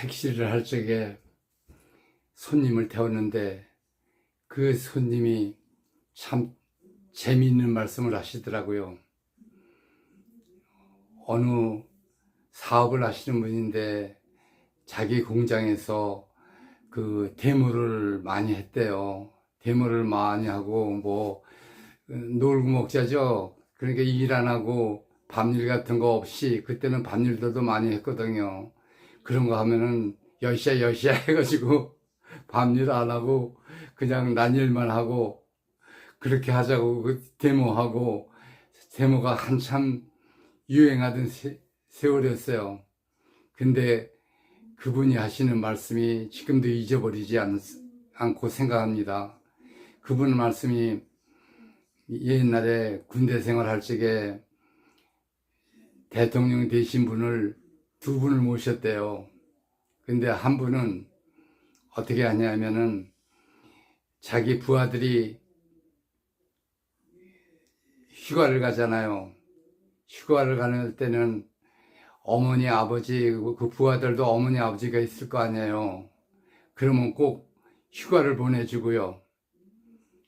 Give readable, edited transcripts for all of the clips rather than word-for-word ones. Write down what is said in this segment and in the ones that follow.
택시를 할 적에 손님을 태웠는데 그 손님이 참 재미있는 말씀을 하시더라고요. 어느 사업을 하시는 분인데 자기 공장에서 그 데모를 많이 했대요. 데모를 많이 하고 놀고 먹자죠. 그러니까 일 안 하고 밤일 같은 거 없이, 그때는 밤일들도 많이 했거든요. 그런 거 하면은 여시야 해가지고 밤일 안 하고 그냥 난 일만 하고 그렇게 하자고 그 데모가 한참 유행하던 세월이었어요. 근데 그분이 하시는 말씀이 지금도 잊어버리지 않고 생각합니다. 그분 말씀이 옛날에 군대 생활할 적에 대통령 되신 분을 두 분을 모셨대요. 근데 한 분은 어떻게 하냐면은 자기 부하들이 휴가를 가잖아요. 휴가를 가는 때는 어머니, 아버지, 그 부하들도 어머니, 아버지가 있을 거 아니에요. 그러면 꼭 휴가를 보내주고요.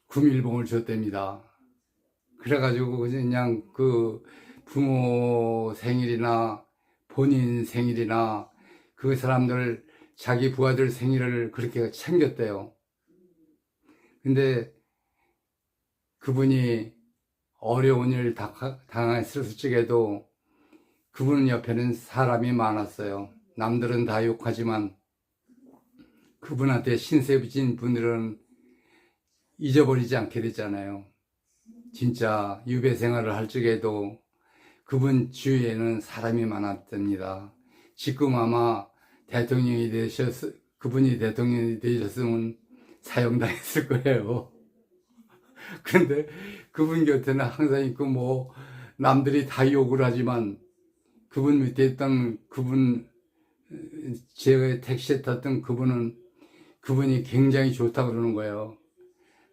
구밀봉을 줬답니다. 그래가지고 그냥 그 부모 생일이나 본인 생일이나 그 사람들 자기 부하들 생일을 그렇게 챙겼대요. 근데 그분이 어려운 일 당했을 적에도 그분 옆에는 사람이 많았어요. 남들은 다 욕하지만 그분한테 신세진 분들은 잊어버리지 않게 되잖아요. 진짜 유배 생활을 할 적에도 그분 주위에는 사람이 많았답니다. 지금 아마 그분이 대통령이 되셨으면 사형당했을 거예요. 근데 그분 곁에는 항상 있고 남들이 다 욕을 하지만 그분 밑에 있던 제가 택시에 탔던 그분이 굉장히 좋다고 그러는 거예요.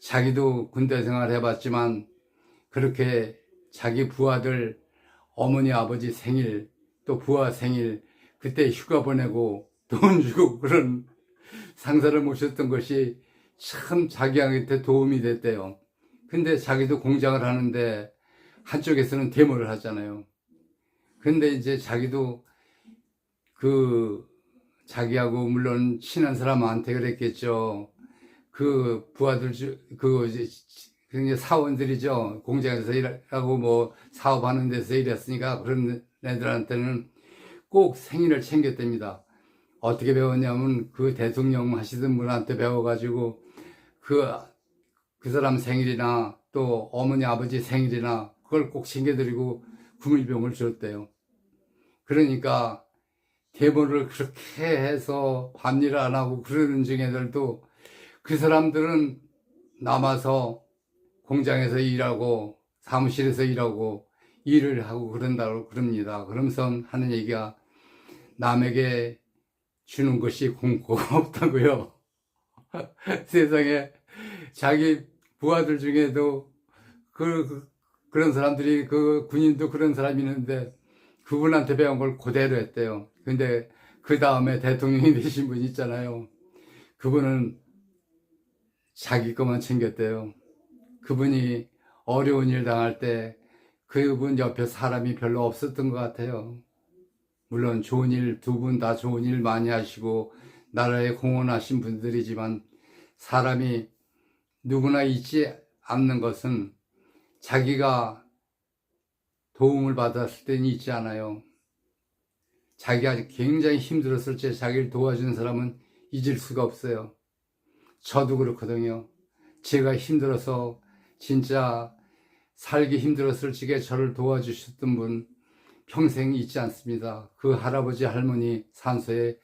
자기도 군대 생활 해봤지만 그렇게 자기 부하들 어머니 아버지 생일 또 부하 생일 그때 휴가 보내고 돈 주고 그런 상사를 모셨던 것이 참 자기한테 도움이 됐대요. 근데 자기도 공장을 하는데 한쪽에서는 데모를 하잖아요. 근데 이제 자기도 자기하고 물론 친한 사람한테 그랬겠죠. 그 부하들 이제 사원들이죠. 공장에서 일하고 사업하는 데서 일했으니까 그런 애들한테는 꼭 생일을 챙겼답니다. 어떻게 배웠냐면 그 대통령 하시던 분한테 배워가지고 그 사람 생일이나 또 어머니 아버지 생일이나 그걸 꼭 챙겨드리고 구밀병을 줬대요. 그러니까 대모를 그렇게 해서 밤일 안 하고 그러는 중에들도 그 사람들은 남아서 공장에서 일하고 사무실에서 일하고 일을 하고 그런다고 그럽니다. 그러면서 하는 얘기가 남에게 주는 것이 공고가 없다고요. 세상에 자기 부하들 중에도 그런 사람들이 그 군인도 그런 사람이 있는데 그분한테 배운 걸 그대로 했대요. 근데 그 다음에 대통령이 되신 분 있잖아요. 그분은 자기 것만 챙겼대요. 그분이 어려운 일 당할 때 그분 옆에 사람이 별로 없었던 것 같아요. 물론 두 분 다 좋은 일 많이 하시고 나라에 공헌하신 분들이지만 사람이 누구나 있지 않는 것은 자기가 도움을 받았을 때는 있지 않아요. 자기가 굉장히 힘들었을 때 자기를 도와주는 사람은 잊을 수가 없어요. 저도 그렇거든요. 제가 힘들어서 진짜 살기 힘들었을 적에 저를 도와주셨던 분 평생 잊지 않습니다. 그 할아버지 할머니 산소에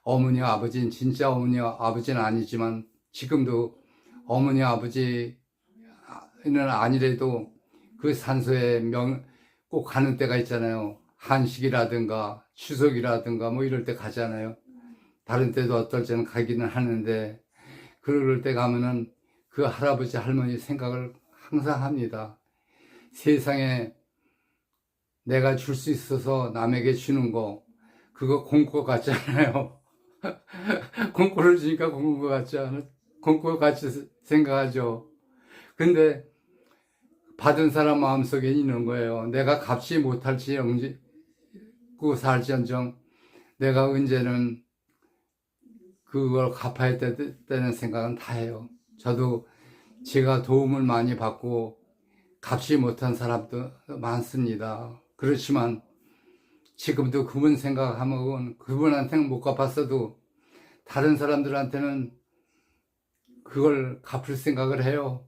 어머니 아버지는 진짜 어머니 아버지는 아니지만 지금도 어머니 아버지는 아니래도 그 산소에 꼭 가는 때가 있잖아요. 한식이라든가 추석이라든가 이럴 때 가잖아요. 다른 때도 어떨 때는 가기는 하는데 그럴 때 가면은 그 할아버지 할머니 생각을 항상 합니다. 세상에 내가 줄 수 있어서 남에게 주는 거 그거 공과 같잖아요. 공짜를 주니까 공짜인 것 같지 않아? 공짜 같이 생각하죠. 근데 받은 사람 마음속에 있는 거예요. 내가 갚지 못할지 고 살지언정 내가 언제는 그걸 갚아야 되는 생각은 다 해요. 저도 제가 도움을 많이 받고 갚지 못한 사람도 많습니다. 그렇지만 지금도 그분 생각하면 그분한테는 못 갚았어도 다른 사람들한테는 그걸 갚을 생각을 해요.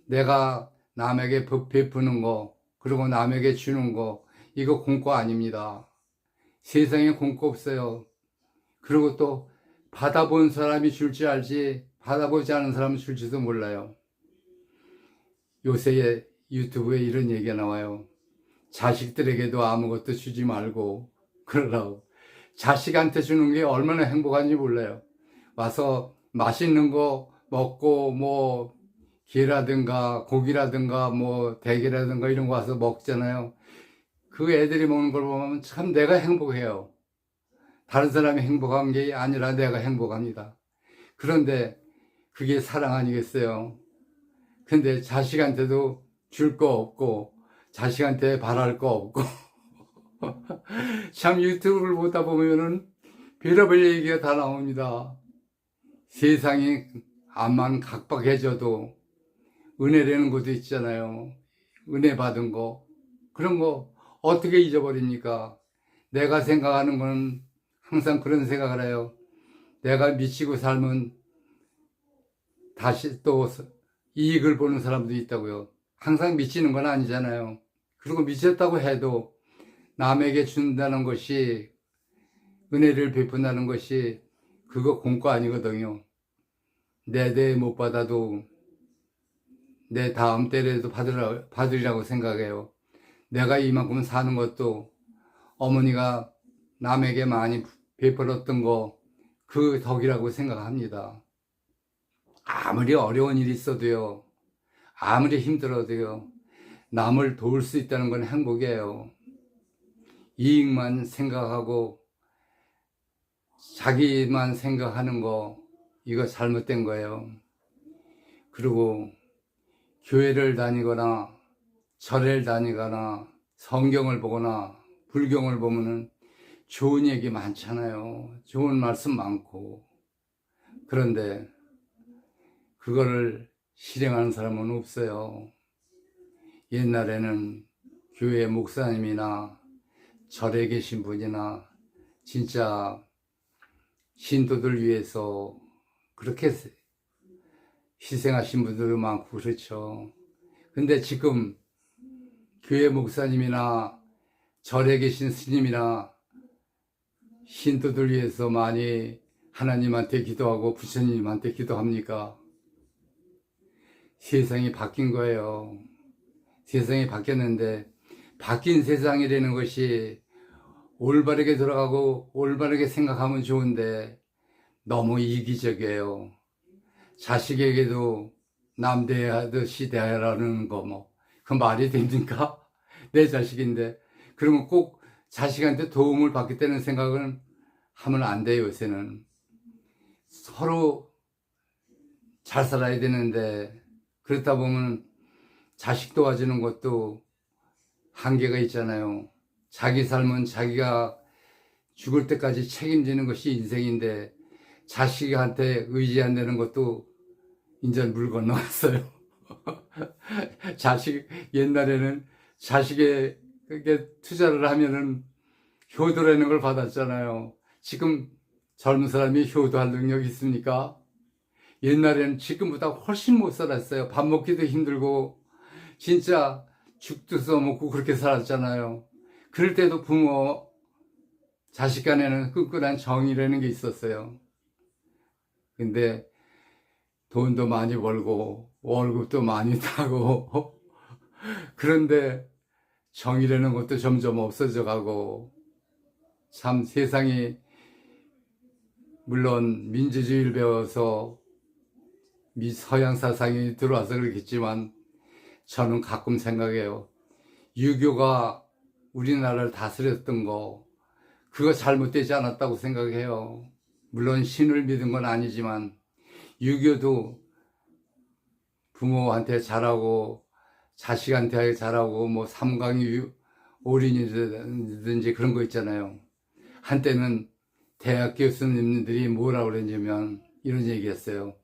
내가 남에게 베푸는 거, 그리고 남에게 주는 거, 이거 공과 아닙니다. 세상에 공과 없어요. 그리고 또 받아본 사람이 줄 줄 알지 받아보지 않은 사람은 줄지도 몰라요. 요새 유튜브에 이런 얘기가 나와요. 자식들에게도 아무것도 주지 말고 그러라고. 자식한테 주는 게 얼마나 행복한지 몰라요. 와서 맛있는 거 먹고 뭐 게라든가 고기라든가 뭐 대게라든가 이런 거 와서 먹잖아요. 그 애들이 먹는 걸 보면 참 내가 행복해요. 다른 사람이 행복한 게 아니라 내가 행복합니다. 그런데 그게 사랑 아니겠어요? 근데 자식한테도 줄 거 없고 자식한테 바랄 거 없고 참 유튜브를 보다 보면은 별의별 얘기가 다 나옵니다. 세상이 암만 각박해져도 은혜라는 것도 있잖아요. 은혜 받은 거 그런 거 어떻게 잊어버립니까? 내가 생각하는 건 항상 그런 생각을 해요. 내가 미치고 살면 다시 또 이익을 보는 사람도 있다고요. 항상 미치는 건 아니잖아요. 그리고 미쳤다고 해도 남에게 준다는 것이, 은혜를 베푼다는 것이 그거 공과 아니거든요. 내 대 못 받아도 내 다음 때라도 받으리라고 생각해요. 내가 이만큼 사는 것도 어머니가 남에게 많이 베풀었던 거, 그 덕이라고 생각합니다. 아무리 어려운 일이 있어도요, 아무리 힘들어도요, 남을 도울 수 있다는 건 행복이에요. 이익만 생각하고 자기만 생각하는 거, 이거 잘못된 거예요. 그리고 교회를 다니거나 절을 다니거나 성경을 보거나 불경을 보면은 좋은 얘기 많잖아요. 좋은 말씀 많고. 그런데 그거를 실행하는 사람은 없어요. 옛날에는 교회 목사님이나 절에 계신 분이나 진짜 신도들 위해서 그렇게 희생하신 분들도 많고 그렇죠. 근데 지금 교회 목사님이나 절에 계신 스님이나 신도들 위해서 많이 하나님한테 기도하고 부처님한테 기도합니까? 세상이 바뀐 거예요. 세상이 바뀌었는데 바뀐 세상이라는 것이 올바르게 돌아가고 올바르게 생각하면 좋은데 너무 이기적이에요. 자식에게도 남 대하듯이 대하라는 거 뭐, 그 말이 됩니까? 내 자식인데. 그러면 꼭 자식한테 도움을 받겠다는 생각은 하면 안 돼요, 요새는. 서로 잘 살아야 되는데, 그렇다 보면 자식 도와주는 것도 한계가 있잖아요. 자기 삶은 자기가 죽을 때까지 책임지는 것이 인생인데, 자식한테 의지한다는 것도 이제 물 건너갔어요. 옛날에는 자식에게 투자를 하면은 효도라는 걸 받았잖아요. 지금 젊은 사람이 효도할 능력이 있습니까? 옛날에는 지금보다 훨씬 못 살았어요. 밥 먹기도 힘들고, 진짜 죽도 써먹고 그렇게 살았잖아요. 그럴 때도 부모, 자식 간에는 끈끈한 정이라는 게 있었어요. 근데 돈도 많이 벌고 월급도 많이 타고 그런데 정의라는 것도 점점 없어져 가고, 참 세상이 물론 민주주의를 배워서 서양 사상이 들어와서 그렇겠지만 저는 가끔 생각해요. 유교가 우리나라를 다스렸던 거, 그거 잘못되지 않았다고 생각해요. 물론 신을 믿은 건 아니지만 유교도 부모한테 잘하고 자식한테 잘하고 뭐 삼강이 올인이든지 그런 거 있잖아요. 한때는 대학 교수님들이 뭐라고 그랬냐면 이런 얘기했어요.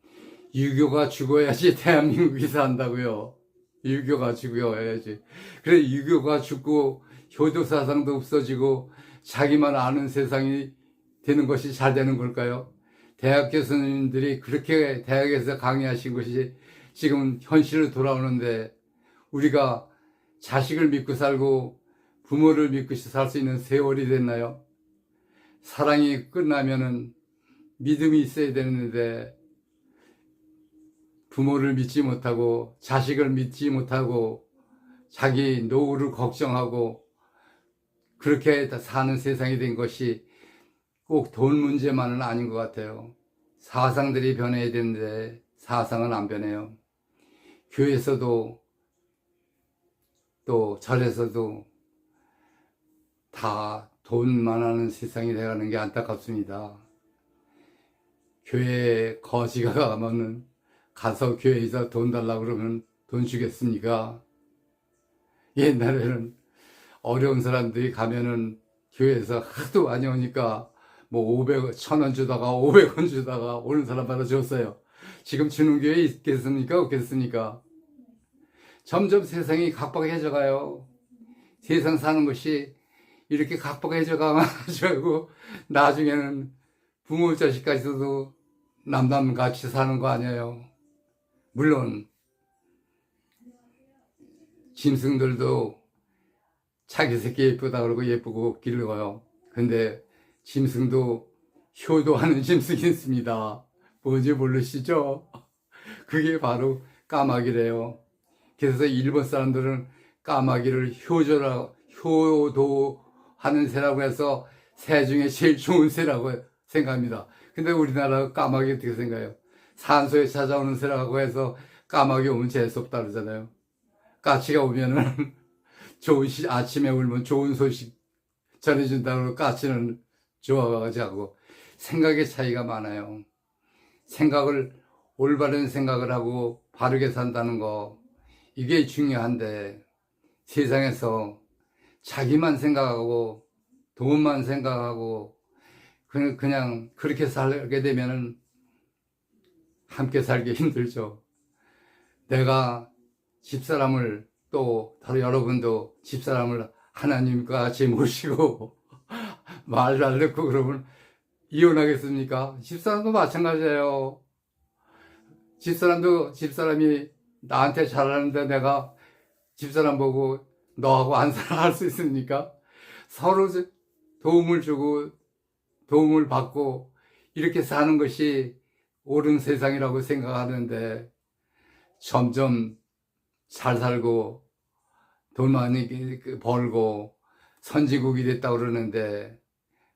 유교가 죽어야지 대한민국이 산다고요. 유교가 죽어야지. 그래 유교가 죽고 효도 사상도 없어지고 자기만 아는 세상이 되는 것이 잘 되는 걸까요? 대학 교수님들이 그렇게 대학에서 강의하신 것이 지금 현실로 돌아오는데 우리가 자식을 믿고 살고 부모를 믿고 살 수 있는 세월이 됐나요? 사랑이 끝나면은 믿음이 있어야 되는데 부모를 믿지 못하고 자식을 믿지 못하고 자기 노후를 걱정하고 그렇게 사는 세상이 된 것이 꼭 돈 문제만은 아닌 것 같아요. 사상들이 변해야 되는데 사상은 안 변해요. 교회에서도 또 절에서도 다 돈만 하는 세상이 돼가는 게 안타깝습니다. 교회에 거지가 가면은 가서 교회에서 돈 달라고 그러면 돈 주겠습니까? 옛날에는 어려운 사람들이 가면은 교회에서 하도 많이 오니까 뭐 500원, 1000원 주다가 500원 주다가 오는 사람마다 줬어요. 지금 주는 교회 있겠습니까? 없겠습니까? 점점 세상이 각박해져 가요. 세상 사는 것이 이렇게 각박해져 가가지고 나중에는 부모 자식까지도 남남같이 사는 거 아니에요. 물론 짐승들도 자기 새끼 예쁘다 그러고 예쁘고 길러요. 근데 짐승도 효도하는 짐승이 있습니다. 뭔지 모르시죠? 그게 바로 까마귀래요. 그래서 일본 사람들은 까마귀를 효도하는 새라고 해서 새 중에 제일 좋은 새라고 생각합니다. 근데 우리나라 까마귀 어떻게 생각해요? 산소에 찾아오는 새라고 해서 까마귀 오면 재수없다 그러잖아요. 까치가 오면은 아침에 울면 좋은 소식 전해준다고 까치는 좋아가지고 생각의 차이가 많아요. 올바른 생각을 하고 바르게 산다는 거, 이게 중요한데 세상에서 자기만 생각하고 돈만 생각하고 그냥 그렇게 살게 되면은 함께 살기 힘들죠. 내가 집사람을 또 다른 여러분도 집사람을 하나님과 같이 모시고 말 잘 듣고 그러면 이혼하겠습니까? 집사람도 마찬가지예요. 집사람이 나한테 잘하는데 내가 집사람 보고 너하고 안 살아갈 수 있습니까? 서로 도움을 주고 도움을 받고 이렇게 사는 것이 옳은 세상이라고 생각하는데 점점 잘 살고 돈 많이 벌고 선진국이 됐다고 그러는데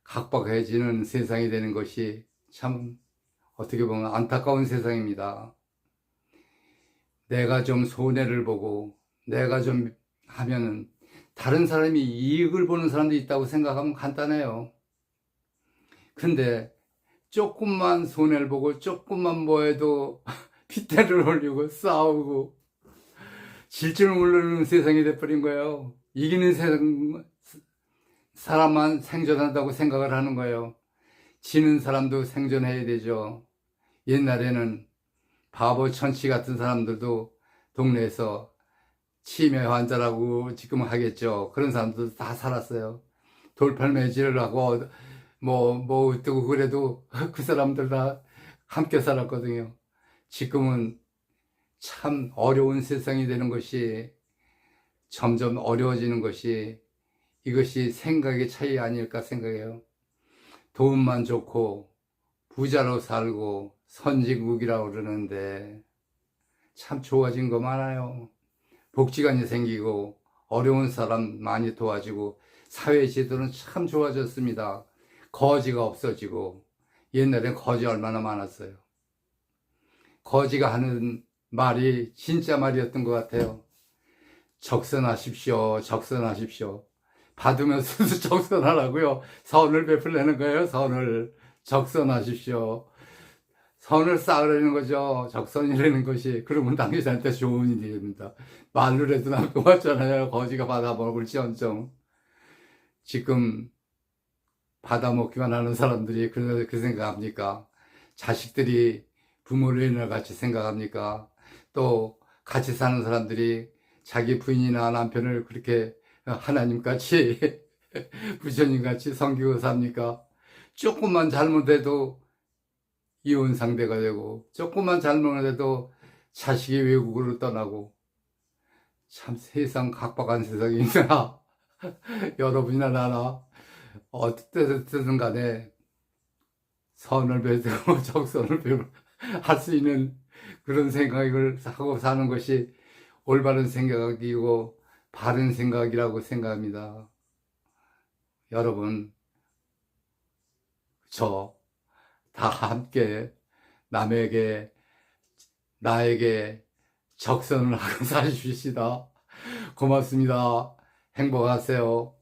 각박해지는 세상이 되는 것이 참 어떻게 보면 안타까운 세상입니다. 내가 좀 손해를 보고 내가 좀 하면은 다른 사람이 이익을 보는 사람도 있다고 생각하면 간단해요. 근데 조금만 손해를 보고 조금만 뭐 해도 핏대를 올리고 싸우고 질 줄 모르는 세상이 돼버린 거예요. 이기는 사람만 생존한다고 생각을 하는 거예요. 지는 사람도 생존해야 되죠. 옛날에는 바보 천치 같은 사람들도 동네에서 치매 환자라고 지금 하겠죠. 그런 사람들도 다 살았어요. 돌팔매질을 하고 뭐 어쩌고 그래도 그 사람들 다 함께 살았거든요. 지금은 참 어려운 세상이 되는 것이 점점 어려워지는 것이 이것이 생각의 차이 아닐까 생각해요. 돈만 좋고 부자로 살고 선진국이라고 그러는데 참 좋아진 거 많아요. 복지관이 생기고 어려운 사람 많이 도와주고 사회 제도는 참 좋아졌습니다. 거지가 없어지고 옛날엔 거지 얼마나 많았어요. 거지가 하는 말이 진짜 말이었던 것 같아요. 적선하십시오. 적선하십시오. 받으면서도 적선하라고요. 선을 베풀려는 거예요. 선을. 적선하십시오. 선을 쌓으려는 거죠. 적선이라는 것이. 그러면 당신한테 좋은 일이 됩니다. 말로라도 남고 왔잖아요. 거지가 받아먹을지언정. 지금 받아먹기만 하는 사람들이 그 생각합니까? 자식들이 부모를 옛날 같이 생각합니까? 또 같이 사는 사람들이 자기 부인이나 남편을 그렇게 하나님같이 부처님같이 섬기고 삽니까? 조금만 잘못해도 이혼 상대가 되고, 조금만 잘못해도 자식이 외국으로 떠나고, 참 세상 각박한 세상이구나. 여러분이나 나나 어떻든 간에 선을 베들고 적선을 베고 할 수 있는 그런 생각을 하고 사는 것이 올바른 생각이고 바른 생각이라고 생각합니다. 여러분, 저 다 함께 남에게, 나에게 적선을 하고 사십시다. 고맙습니다. 행복하세요.